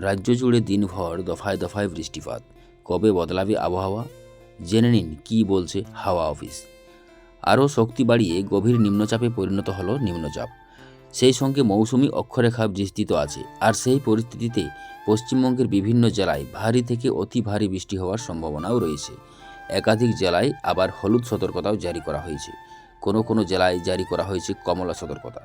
রাজ্য জুড়ে দিনভর দফায় দফায় বৃষ্টিপাত। কবে বদলাবে আবহাওয়া? জেনে নিন কী বলছে হাওয়া অফিস। আরও শক্তি বাড়িয়ে গভীর নিম্নচাপে পরিণত হলো নিম্নচাপ। সেই সঙ্গে মৌসুমি অক্ষরেখা বিস্তৃত আছে। আর সেই পরিস্থিতিতে পশ্চিমবঙ্গের বিভিন্ন জেলায় ভারী থেকে অতি ভারী বৃষ্টি হওয়ার সম্ভাবনাও রয়েছে। একাধিক জেলায় আবার হলুদ সতর্কতাও জারি করা হয়েছে। কোনো কোনো জেলায় জারি করা হয়েছে কমলা সতর্কতা।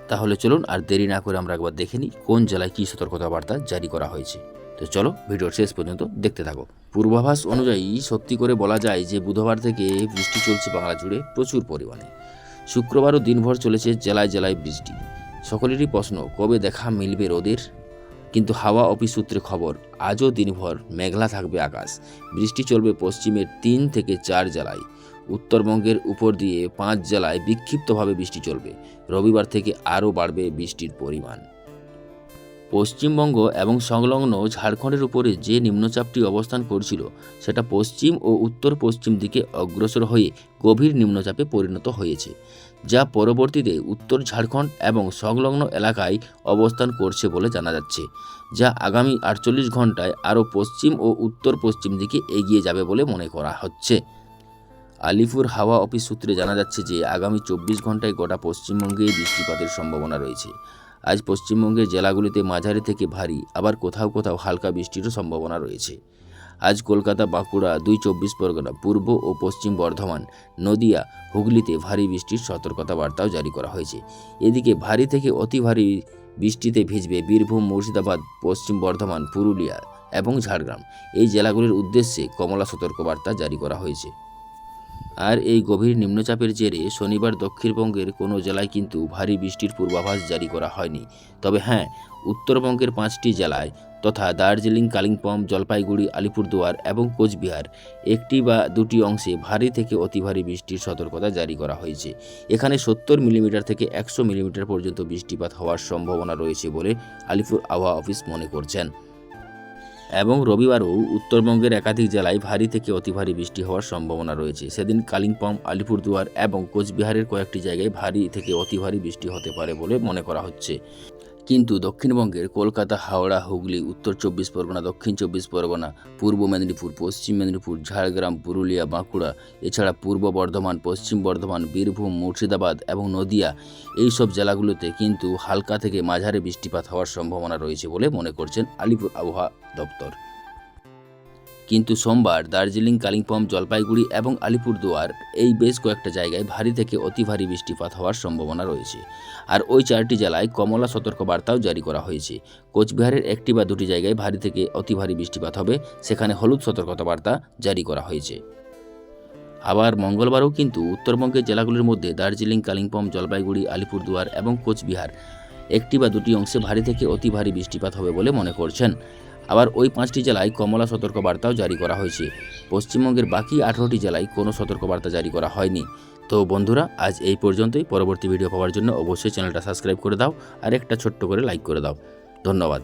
তাহলে চলুন আর দেরি না করে আমরা একবার দেখে নিই কোন জেলায় কী সতর্কতা বার্তা জারি করা হয়েছে। তো চলো ভিডিওর শেষ পর্যন্ত দেখতে থাকো। পূর্বাভাস অনুযায়ী সত্যি করে বলা যায় যে বুধবার থেকে বৃষ্টি চলছে বাংলা জুড়ে প্রচুর পরিমাণে। শুক্রবারও দিনভর চলেছে জেলায় জেলায় বৃষ্টি। সকলেরই প্রশ্ন, কবে দেখা মিলবে রোদের? কিন্তু হাওয়া অফিস সূত্রে খবর, আজও দিনভর মেঘলা থাকবে আকাশ। বৃষ্টি চলবে পশ্চিমের 3 থেকে 4 জেলায়। উত্তরবঙ্গের উপর দিয়ে 5 জেলায় বিক্ষিপ্তভাবে বৃষ্টি চলবে। রবিবার থেকে আরও বাড়বে বৃষ্টির পরিমাণ। পশ্চিমবঙ্গ এবং সংলগ্ন ঝাড়খণ্ডের উপরে যে নিম্নচাপটি অবস্থান করছিল সেটা পশ্চিম ও উত্তর পশ্চিম দিকে অগ্রসর হয়ে গভীর নিম্নচাপে পরিণত হয়েছে, যা পরবর্তীতে উত্তর ঝাড়খণ্ড এবং সংলগ্ন এলাকায় অবস্থান করছে বলে জানা যাচ্ছে, যা আগামী 48 ঘন্টায় আরও পশ্চিম ও উত্তর পশ্চিম দিকে এগিয়ে যাবে বলে মনে করা হচ্ছে। আলিপুর হাওয়া অফিস সূত্রে জানা যাচ্ছে যে আগামী 24 ঘন্টায় গোটা পশ্চিমবঙ্গে বৃষ্টিপাতের সম্ভাবনা রয়েছে। আজ পশ্চিমবঙ্গের জেলাগুলিতে মাঝারি থেকে ভারী, আবার কোথাও কোথাও হালকা বৃষ্টিরও সম্ভাবনা রয়েছে। আজ কলকাতা, বাঁকুড়া, 2 চব্বিশ পরগনা, পূর্ব ও পশ্চিম বর্ধমান, নদিয়া, হুগলিতে ভারী বৃষ্টির সতর্কতা বার্তাও জারি করা হয়েছে। এদিকে ভারী থেকে অতি ভারী বৃষ্টিতে ভিজবে বীরভূম, মুর্শিদাবাদ, পশ্চিম বর্ধমান, পুরুলিয়া এবং ঝাড়গ্রাম। এই জেলাগুলির উদ্দেশ্যে কমলা সতর্কবার্তা জারি করা হয়েছে। আর এই গভীর নিম্নচাপের জেরে শনিবার দক্ষিণবঙ্গের কোনো জেলায় কিন্তু ভারী বৃষ্টির পূর্বাভাস জারি করা হয়নি। তবে হ্যাঁ, উত্তরবঙ্গের 5টি জেলায় তথা দার্জিলিং, কালিম্পং, জলপাইগুড়ি, আলিপুরদুয়ার এবং কোচবিহার 1টি বা 2টি অংশে ভারী থেকে অতি ভারী বৃষ্টির সতর্কতা জারি করা হয়েছে। এখানে 70 মিলিমিটার থেকে 100 মিলিমিটার পর্যন্ত বৃষ্টিপাত হওয়ার সম্ভাবনা রয়েছে বলে আলিপুর আবহাওয়া অফিস মনে করছেন। এবং রবিবারও উত্তরবঙ্গের একাধিক জেলায় ভারী থেকে অতি ভারী বৃষ্টি হওয়ার সম্ভাবনা রয়েছে। সেদিন কালিম্পং, আলিপুরদুয়ার এবং কোচবিহারের কয়েকটি জায়গায় ভারী থেকে অতি ভারী বৃষ্টি হতে পারে বলে মনে করা হচ্ছে। কিন্তু দক্ষিণবঙ্গের কলকাতা, হাওড়া, হুগলি, উত্তর 24 পরগনা, দক্ষিণ 24 পরগনা, পূর্ব মেদিনীপুর, পশ্চিম মেদিনীপুর, ঝাড়গ্রাম, পুরুলিয়া, বাঁকুড়া, এছাড়া পূর্ব বর্ধমান, পশ্চিম বর্ধমান, বীরভূম, মুর্শিদাবাদ এবং নদিয়া, এই সব জেলাগুলোতে কিন্তু হালকা থেকে মাঝারি বৃষ্টিপাত হওয়ার সম্ভাবনা রয়েছে বলে মনে করছেন আলিপুর আবহাওয়া দপ্তর। কিন্তু সোমবার দার্জিলিং, কালিম্পং, জলপাইগুড়ি এবং আলিপুরদুয়ার এই বেশ কয়েকটা জায়গায় ভারী থেকে অতি ভারী বৃষ্টিপাত হওয়ার সম্ভাবনা রয়েছে। আর ওই 4টি জেলায় কমলা সতর্কবার্তাও জারি করা হয়েছে। কোচবিহারের 1টি বা 2টি জায়গায় ভারী থেকে অতি ভারী বৃষ্টিপাত হবে, সেখানে হলুদ সতর্কতা বার্তা জারি করা হয়েছে। আবার মঙ্গলবারও কিন্তু উত্তরবঙ্গের জেলাগুলির মধ্যে দার্জিলিং, কালিম্পং, জলপাইগুড়ি, আলিপুরদুয়ার এবং কোচবিহার 1টি বা 2টি অংশে ভারী থেকে অতি ভারী বৃষ্টিপাত হবে বলে মনে করছেন। আবার ওই 5টি জেলায় কমলা সতর্কবার্তাও জারি করা হয়েছে। পশ্চিমবঙ্গের বাকি 18টি জেলায় কোনো সতর্কবার্তা জারি করা হয়নি। তো বন্ধুরা, আজ এই পর্যন্তই। পরবর্তী ভিডিও পাওয়ার জন্য অবশ্যই চ্যানেলটা সাবস্ক্রাইব করে দাও আর একটা ছোট্ট করে লাইক করে দাও। ধন্যবাদ।